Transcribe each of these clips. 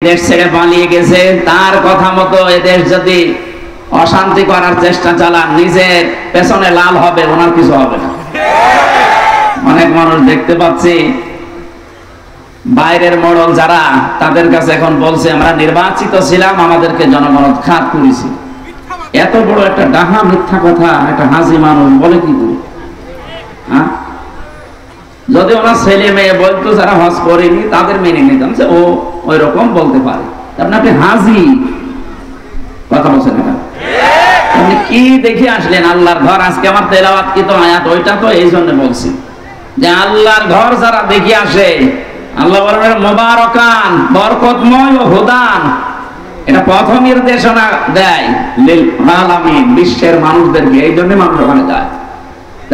দেশ ছেড়ে পালিয়ে গেছে, তার কথা মতো এদেশ যদি অশান্তি করার চেষ্টা চালান, নিজের পেছনে লাল হবে, ওনার কিছু হবে না। অনেক মানুষ দেখতে পাচ্ছি বাইরের মোড়ল যারা, তাদের কাছে এখন বলছে আমরা নির্বাচিত ছিলাম, আমাদেরকে জনগণ খাত করেছে। এত বড় একটা ডাহা মিথ্যা কথা একটা হাজি মানুষ বলে কি করে? যদি ওনার ছেলে মেয়ে বলতো যারা হজ করেনি তাদের মেনে নিতাম যে ও ওই রকম বলতে পারে। আপনি হাজি কথা বলছেন না, আপনি কি দেখে আসলেন আল্লাহর ঘর? আজকে আমার তেলাওয়াত কি তো আয়াত ওইটা তো এই জন্য বলছি যে আল্লাহর ঘর যারা দেখে আসে, আল্লাহ বলেন মুবারাকান, বরকতময় ও হুদান, এটা পথ নির্দেশনা দেয় লিল আলামিন, বিশ্বের মানুষদেরকে। এই জন্য মানুষ ওখানে যায়।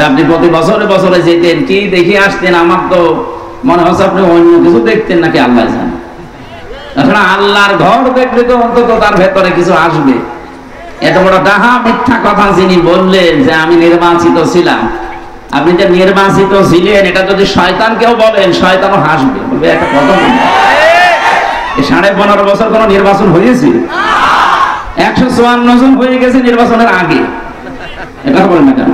আপনি প্রতি বছরে বছরে যেতেন, কি দেখে আসতেন? আমার তো মনে হচ্ছে আপনি অন্য কিছু দেখতেন নাকি আল্লাহ জানে। তাছাড়া আল্লাহর ঘর দেখলে তো অন্তত তার ভেতরে কিছু আসবে। এত বড় ডাহা মিথ্যা কথা যিনি বললেন যে আমি নির্বাচিত ছিলাম, আপনি যে নির্বাচিত ছিলেন এটা যদি শয়তানকেও বলেন, শয়তানও হাসবে, বলবে একটা কথা। 15.5 বছর কোন নির্বাচন হয়েছে? 154 জন হয়ে গেছে নির্বাচনের আগে। এটা বলেন না কেন?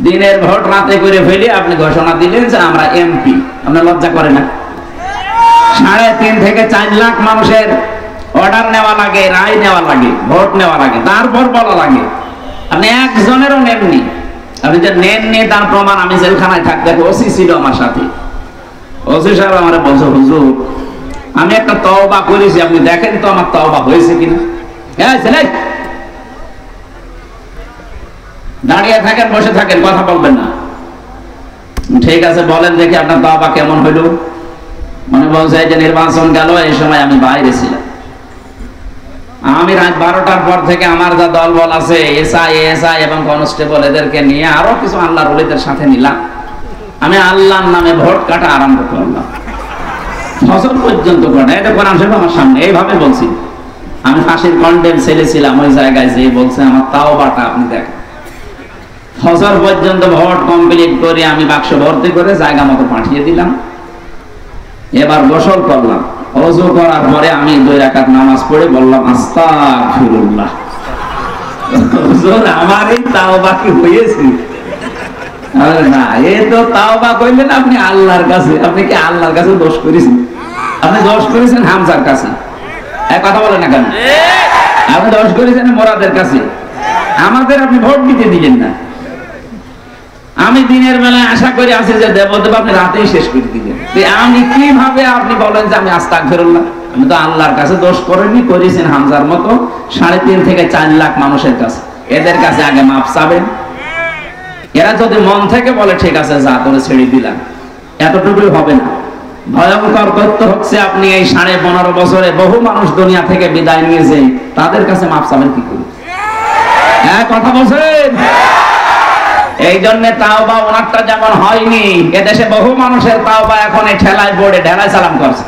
দিনের ভোট রাতে করে ফেলে আপনি ঘোষণা দিলেন যে আমরা এমপি। আপনার লজ্জা করে না? 3.5 থেকে 4 লাখ মানুষের অর্ডার নেওয়া লাগে, রায় নেওয়া লাগে, ভোট নেওয়া লাগে, তারপর বলা লাগে। আপনি একজনেরও নেননি। আপনি যে নেননি তার প্রমাণ আমি জেলখানায় থাকতে, ওসি ছিল আমার সাথে। ওসি সাহেব আমার বলছে হুজুর আমি একটা তওবা করেছি, আপনি দেখেন তো আমার তওবা হয়েছে কিনা। ছেলে দাঁড়িয়ে থাকেন, বসে থাকেন, কথা বলবেন না। ঠিক আছে বলেন দেখি আপনার তওবা কেমন হইল। মনে বলছে যে নির্বাচন গেল, এই সময় আমি বাইরে ছিলাম। আমি রাত 12টার পর থেকে আমার যা দলবল আছে, এসআই এবং কনস্টেবল, এদেরকে নিয়ে আরো কিছু আল্লাহর ওলিদের সাথে নিলাম। আমি আল্লাহর নামে ভোট কাটা আরম্ভ করলাম। ফজর পর্যন্ত কাটা, এটা কোরআন শরীফ আমার সামনে, এইভাবে বলছি। আমি ফাঁসির কন্ডেম ছেলে ছিলাম ওই জায়গায়, যে বলছে আমার তাওবাটা আপনি দেখেন। ফজর পর্যন্ত ভোট কমপ্লিট করে আমি বাক্স ভর্তি করে জায়গা মতো পাঠিয়ে দিলাম। এবার গোসল করলাম, ওযু করার পরে আমি 2 রাকাত নামাজ পড়ে বললাম আস্তাগফিরুল্লাহ। হুজুর আমার এই তাওবা কি হয়েছে? আরে না, এই তো তাওবা কইলেন আপনি আল্লাহর কাছে। আপনি কি আল্লাহর কাছে দোষ করেছেন? আপনি দোষ করেছেন হামজার কাছে। এই কথা বলেন না কেন? আপনি দোষ করেছেন মোরাদের কাছে। আমাদের আপনি ভোট দিতে দিলেন না। আমি দিনের বেলায় আশা করে আছি যে দেব, আপনি রাতেই শেষ করে দিলেন। আমি কিভাবে আপনি বলেন যে আমি আস্তাগফিরুল্লাহ? আমি তো আল্লাহর কাছে দোষ করিনি, করেছেন হামজার মতো 3.5 থেকে 4 লাখ মানুষের কাছে। এদের কাছে আগে মাপ চাবেন। এরা যদি মন থেকে বলে ঠিক আছে যা করে ছেড়ে দিলাম, এতটুকুই হবে না। ভয়ঙ্কর করতে হচ্ছে আপনি এই 15.5 বছরে বহু মানুষ দুনিয়া থেকে বিদায় নিয়েছে, তাদের কাছে মাপ চাবেন কি করে? হ্যাঁ কথা বলছেন? এই জন্য তাওবা ওনারটা যেমন হয়নি, এদেশে বহু মানুষের তাওবা এখন ঠেলায় পড়ে ঢেলায় সালাম করছে।